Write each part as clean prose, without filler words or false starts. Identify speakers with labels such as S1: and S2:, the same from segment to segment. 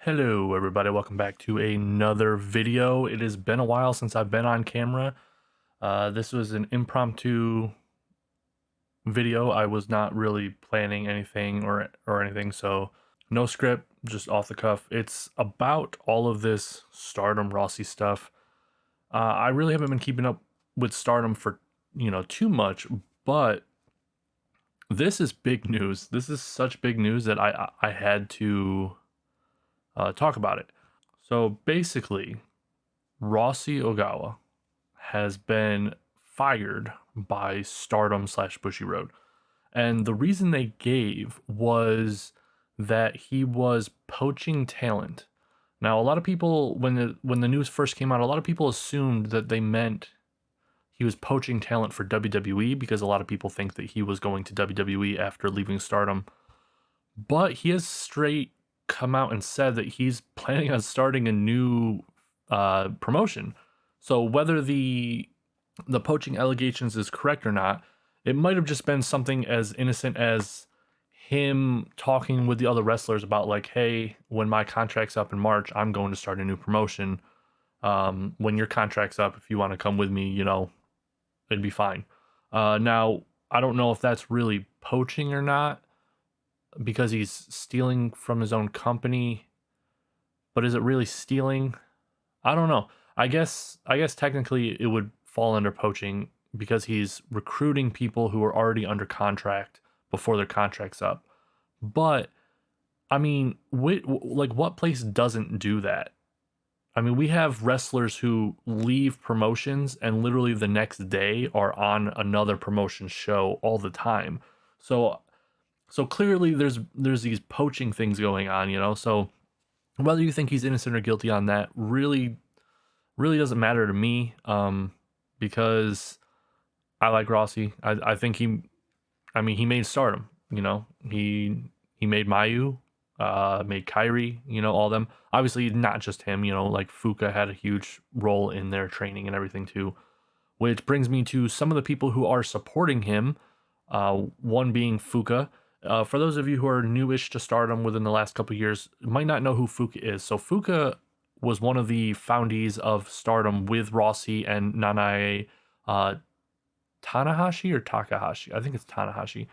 S1: Hello everybody, welcome back to another video. It has been a while since I've been on camera. This was an impromptu video. I was not really planning anything or anything, so no script, just off the cuff. It's about all of this Stardom Rossy stuff. I really haven't been keeping up with Stardom for, too much, but this is big news. This is such big news that I had to talk about it. So basically, Rossy Ogawa has been fired by Stardom slash Bushiroad. And the reason they gave was that he was poaching talent. Now, a lot of people, when the news first came out, a lot of people assumed that they meant he was poaching talent for WWE because a lot of people think that he was going to WWE after leaving Stardom. But he has straight come out and said that he's planning on starting a new promotion. So whether the poaching allegations is correct or not, it might have just been something as innocent as him talking with the other wrestlers about like, hey, when my contract's up in March, I'm going to start a new promotion. When your contract's up, if you want to come with me, it'd be fine. Now, I don't know if that's really poaching or not because he's stealing from his own company, but is it really stealing? I don't know. I guess technically it would fall under poaching because he's recruiting people who are already under contract before their contract's up. But I mean, what place doesn't do that? I mean, we have wrestlers who leave promotions and literally the next day are on another promotion show all the time. So clearly there's these poaching things going on. So whether you think he's innocent or guilty on that really doesn't matter to me, because I like Rossy. I think he made Stardom. He made Mayu, made Kyrie. All them. Obviously, not just him. Like Fuka had a huge role in their training and everything too. Which brings me to some of the people who are supporting him. One being Fuka. For those of you who are newish to Stardom within the last couple of years, might not know who Fuka is. So Fuka was one of the foundees of Stardom with Rossy and Nanae Tanahashi or Takahashi. I think it's Tanahashi.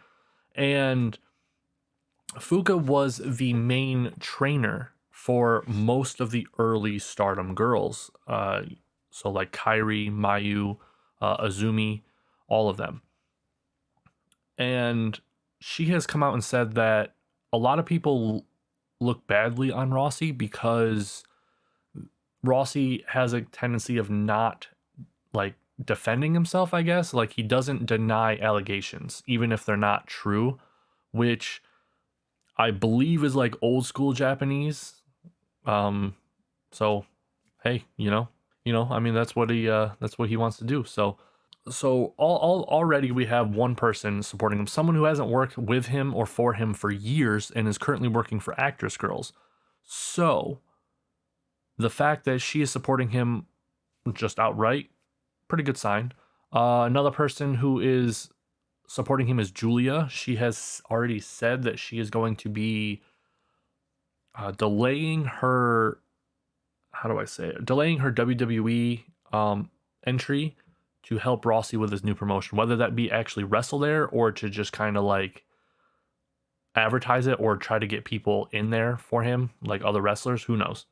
S1: And Fuka was the main trainer for most of the early Stardom girls. So like Kairi, Mayu, Azumi, all of them. And she has come out and said that a lot of people look badly on Rossy because Rossy has a tendency of not like defending himself, I guess. Like he doesn't deny allegations, even if they're not true, which I believe is like old school Japanese. So hey, I mean that's what he wants to do. So all already we have one person supporting him, someone who hasn't worked with him or for him for years and is currently working for Actress Girls. So the fact that she is supporting him just outright, pretty good sign. Another person who is supporting him is Julia. She has already said that she is going to be delaying her, how do I say it? Delaying her WWE entry to help Rossy with his new promotion, whether that be actually wrestle there or to just kind of like advertise it or try to get people in there for him, like other wrestlers. Who knows?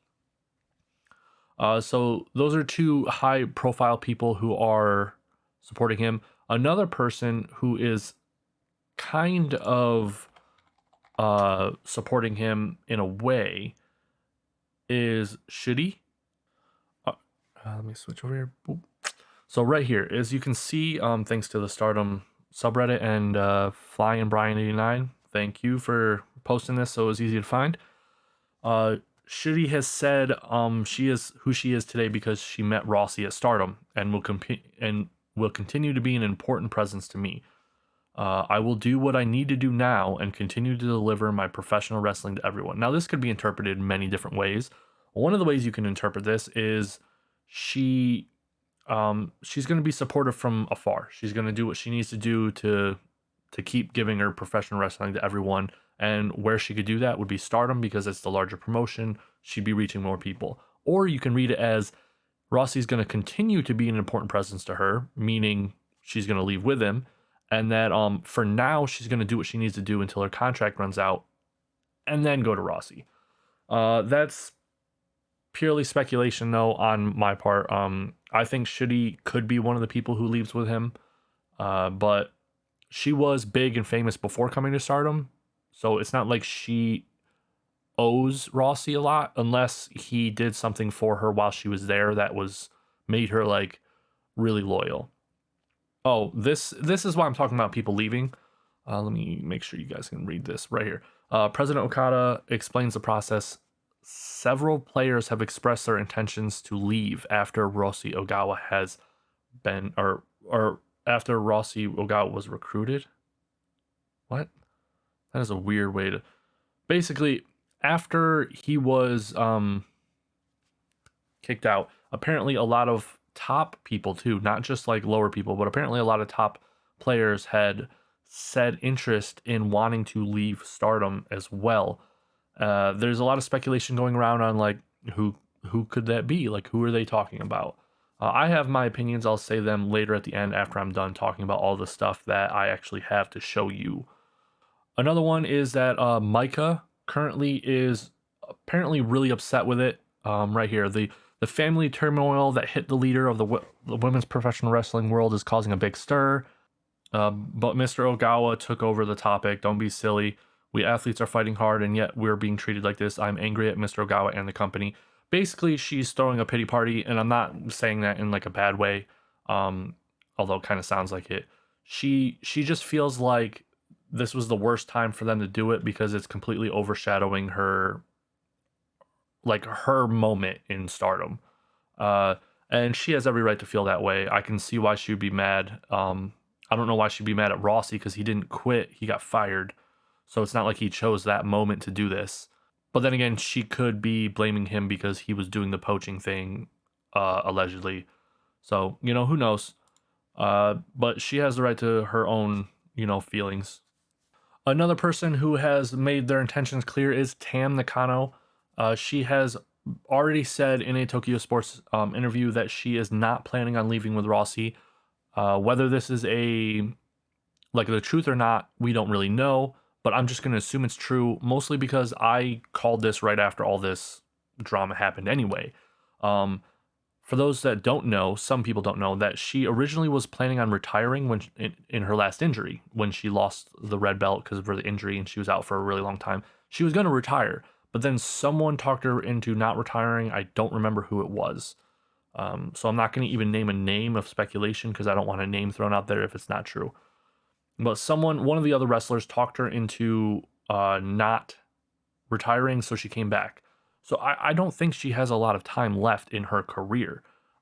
S1: So those are two high profile people who are supporting him. Another person who is kind of supporting him in a way is Shitai. Let me switch over here. Boop. So right here, as you can see, thanks to the Stardom subreddit and Flying Brian 89, thank you for posting this so it was easy to find. Shitai has said she is who she is today because she met Rossy at Stardom and will continue to be an important presence to me. I will do what I need to do now and continue to deliver my professional wrestling to everyone. Now, this could be interpreted in many different ways. One of the ways you can interpret this is she's going to be supportive from afar. She's going to do what she needs to do to keep giving her professional wrestling to everyone And where she could do that would be Stardom because it's the larger promotion. She'd be reaching more people. Or you can read it as Rossy's going to continue to be an important presence to her, meaning she's going to leave with him, and that for now she's going to do what she needs to do until her contract runs out, and then go to Rossy. That's purely speculation, though, on my part. I think Shitai could be one of the people who leaves with him, but she was big and famous before coming to Stardom, so it's not like she owes Rossy a lot unless he did something for her while she was there that was made her like really loyal. Oh, this is why I'm talking about people leaving. Let me make sure you guys can read this right here. President Okada explains the process. Several players have expressed their intentions to leave after Rossy Ogawa has been or after Rossy Ogawa was recruited. What? That is a weird way to. Basically, after he was kicked out, apparently a lot of top people too, not just like lower people, but apparently a lot of top players had said interest in wanting to leave Stardom as well. There's a lot of speculation going around on like who could that be? Like who are they talking about? I have my opinions. I'll say them later at the end after I'm done talking about all the stuff that I actually have to show you. Another one is that Micah currently is apparently really upset with it. Right here, the family turmoil that hit the leader of the women's professional wrestling world is causing a big stir. But Mr. Ogawa took over the topic. Don't be silly. We athletes are fighting hard, and yet we're being treated like this. I'm angry at Mr. Ogawa and the company. Basically, she's throwing a pity party, and I'm not saying that in like a bad way, although it kind of sounds like it. She just feels like this was the worst time for them to do it because it's completely overshadowing her, like her moment in Stardom. Uh, and she has every right to feel that way. I can see why she would be mad. I don't know why she'd be mad at Rossy because he didn't quit; he got fired. So it's not like he chose that moment to do this. But then again, she could be blaming him because he was doing the poaching thing, allegedly. So who knows? But she has the right to her own, feelings. Another person who has made their intentions clear is Tam Nakano. She has already said in a Tokyo Sports interview that she is not planning on leaving with Rossy. Whether this is like the truth or not, we don't really know, but I'm just going to assume it's true, mostly because I called this right after all this drama happened anyway. For those that don't know, some people don't know that she originally was planning on retiring when in her last injury, when she lost the red belt because of the injury and she was out for a really long time. She was going to retire, but then someone talked her into not retiring. I don't remember who it was. So I'm not going to even name a name of speculation because I don't want a name thrown out there if it's not true. But one of the other wrestlers talked her into not retiring, so she came back. So I don't think she has a lot of time left in her career.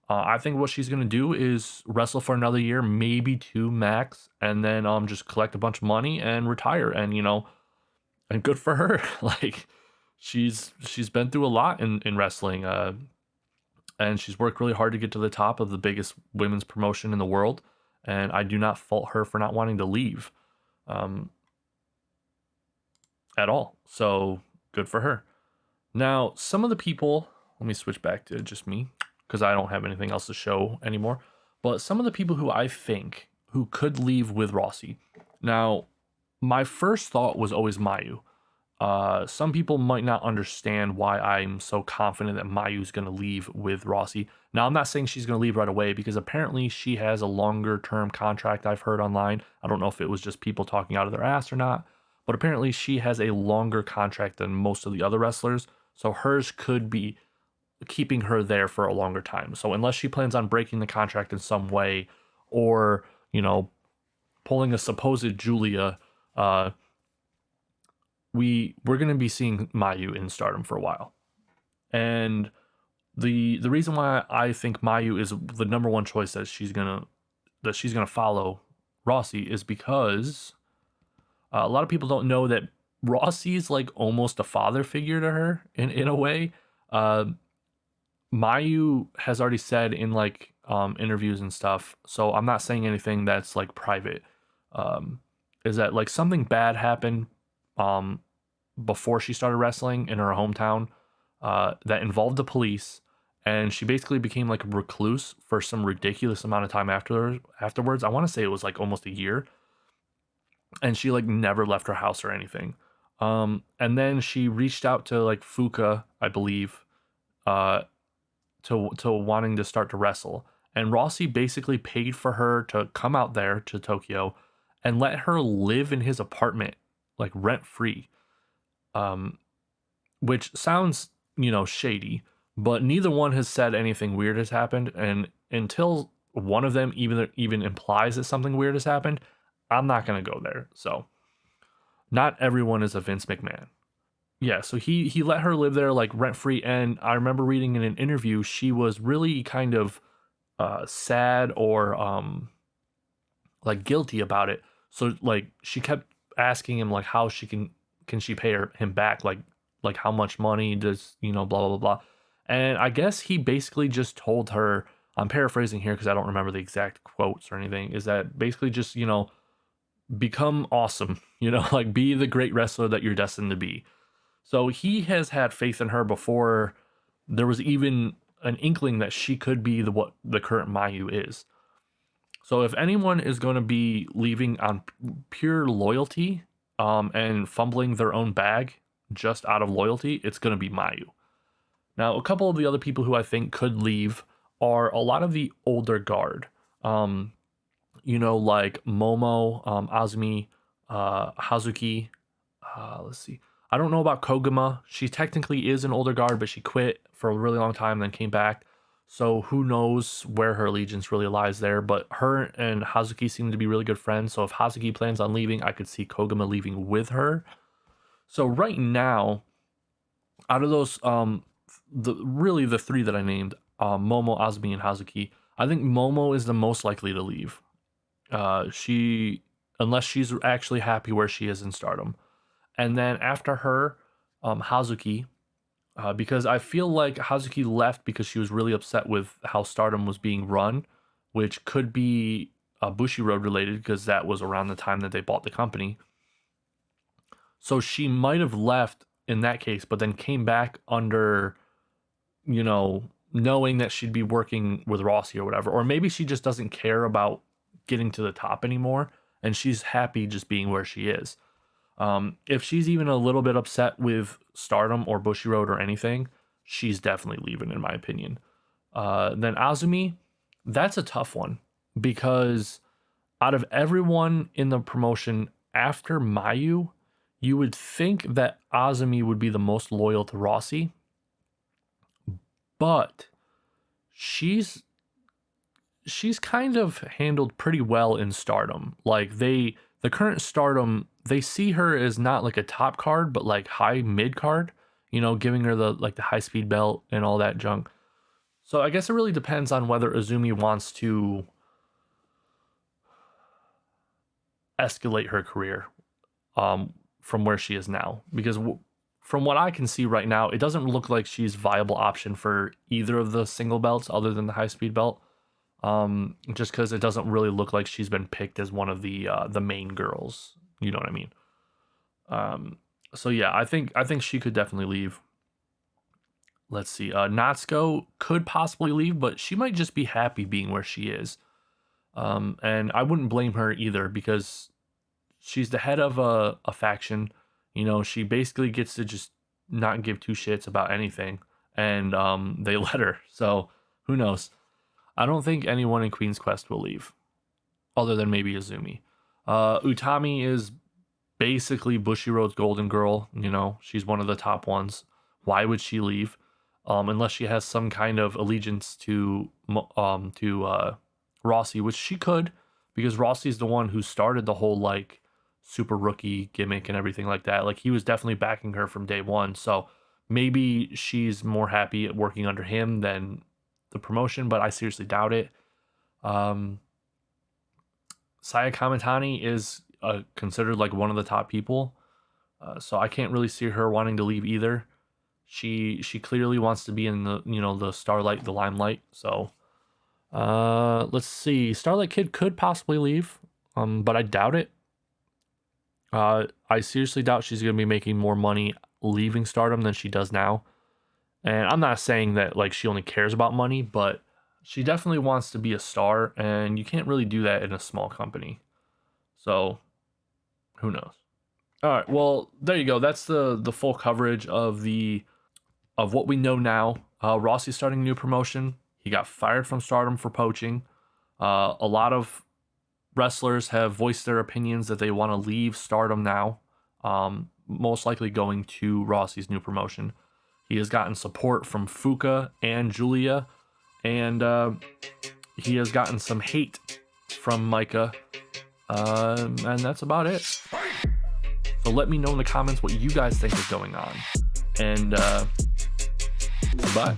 S1: I think what she's going to do is wrestle for another year, maybe two max, and then just collect a bunch of money and retire. And and good for her. Like she's been through a lot in wrestling, and she's worked really hard to get to the top of the biggest women's promotion in the world. And I do not fault her for not wanting to leave at all. So good for her. Now, some of the people, let me switch back to just me because I don't have anything else to show anymore. But some of the people who I think who could leave with Rossy. Now, my first thought was always Mayu. Some people might not understand why I'm so confident that Mayu's going to leave with Rossy. Now, I'm not saying she's going to leave right away because apparently she has a longer term contract I've heard online. I don't know if it was just people talking out of their ass or not, but apparently she has a longer contract than most of the other wrestlers. So hers could be keeping her there for a longer time. So unless she plans on breaking the contract in some way or, pulling a supposed Julia, we're going to be seeing Mayu in Stardom for a while. And the reason why I think Mayu is the number one choice that she's gonna follow Rossy is because a lot of people don't know that Rossy is like almost a father figure to her in a way. Mayu has already said in like interviews and stuff, so I'm not saying anything that's like private. Is that like something bad happened before she started wrestling in her hometown that involved the police, and she basically became like a recluse for some ridiculous amount of time afterwards. I want to say it was like almost a year, and she like never left her house or anything. And then she reached out to like Fuka, I believe, uh, to wanting to start to wrestle. And Rossy basically paid for her to come out there to Tokyo and let her live in his apartment, like rent free. Um, which sounds, shady, but neither one has said anything weird has happened. And until one of them even implies that something weird has happened, I'm not gonna go there. So not everyone is a Vince McMahon. Yeah, so he let her live there like rent free, and I remember reading in an interview she was really kind of sad or like guilty about it. So like she kept asking him like how can she pay him back, like how much money does, blah blah blah blah. And I guess he basically just told her, I'm paraphrasing here because I don't remember the exact quotes or anything, is that basically just, become awesome, like be the great wrestler that you're destined to be. So he has had faith in her before there was even an inkling that she could be what the current Mayu is. So if anyone is going to be leaving on pure loyalty, and fumbling their own bag just out of loyalty, it's going to be Mayu. Now, a couple of the other people who I think could leave are a lot of the older guard. Um, like Momo, Azumi, Hazuki. Let's see. I don't know about Koguma. She technically is an older guard, but she quit for a really long time, then came back. So who knows where her allegiance really lies there. But her and Hazuki seem to be really good friends. So if Hazuki plans on leaving, I could see Koguma leaving with her. So right now, out of those, the three that I named, Momo, Azumi, and Hazuki, I think Momo is the most likely to leave. She, unless she's actually happy where she is in Stardom. And then after her, Hazuki, because I feel like Hazuki left because she was really upset with how Stardom was being run, which could be Bushiroad related because that was around the time that they bought the company. So she might have left in that case, but then came back under, knowing that she'd be working with Rossy or whatever. Or maybe she just doesn't care about getting to the top anymore and she's happy just being where she is. If she's even a little bit upset with Stardom or Bushiroad or anything, she's definitely leaving, in my opinion. Then Azumi, that's a tough one because out of everyone in the promotion after Mayu, you would think that Azumi would be the most loyal to Rossy, but she's kind of handled pretty well in Stardom. Like the current Stardom, they see her as not like a top card, but like high mid card, giving her the high speed belt and all that junk. So I guess it really depends on whether Azumi wants to escalate her career from where she is now, because from what I can see right now, it doesn't look like she's viable option for either of the single belts other than the high speed belt. Just because it doesn't really look like she's been picked as one of the main girls. You know what I mean? So yeah, I think she could definitely leave. Let's see. Natsuko could possibly leave, but she might just be happy being where she is. And I wouldn't blame her either because she's the head of a faction. She basically gets to just not give two shits about anything, and they let her. So who knows? I don't think anyone in Queen's Quest will leave, other than maybe Azumi. Utami is basically Bushiroad's golden girl. She's one of the top ones. Why would she leave? Unless she has some kind of allegiance to Rossy, which she could, because Rossy's the one who started the whole like super rookie gimmick and everything like that. Like he was definitely backing her from day one. So maybe she's more happy at working under him than the promotion, but I seriously doubt it. Um, Saya Kamitani is considered like one of the top people, so I can't really see her wanting to leave either. She clearly wants to be in the Starlight, the limelight. So let's see. Starlight Kid could possibly leave, but I doubt it. I seriously doubt she's going to be making more money leaving Stardom than she does now. And I'm not saying that like she only cares about money, but she definitely wants to be a star, and you can't really do that in a small company. So who knows? All right, well there you go. That's the full coverage of what we know now. Rossy's starting a new promotion. He got fired from Stardom for poaching. A lot of wrestlers have voiced their opinions that they want to leave Stardom now. Most likely going to Rossy's new promotion. He has gotten support from Fuka and Julia, and he has gotten some hate from Micah, and that's about it. So let me know in the comments what you guys think is going on, and bye.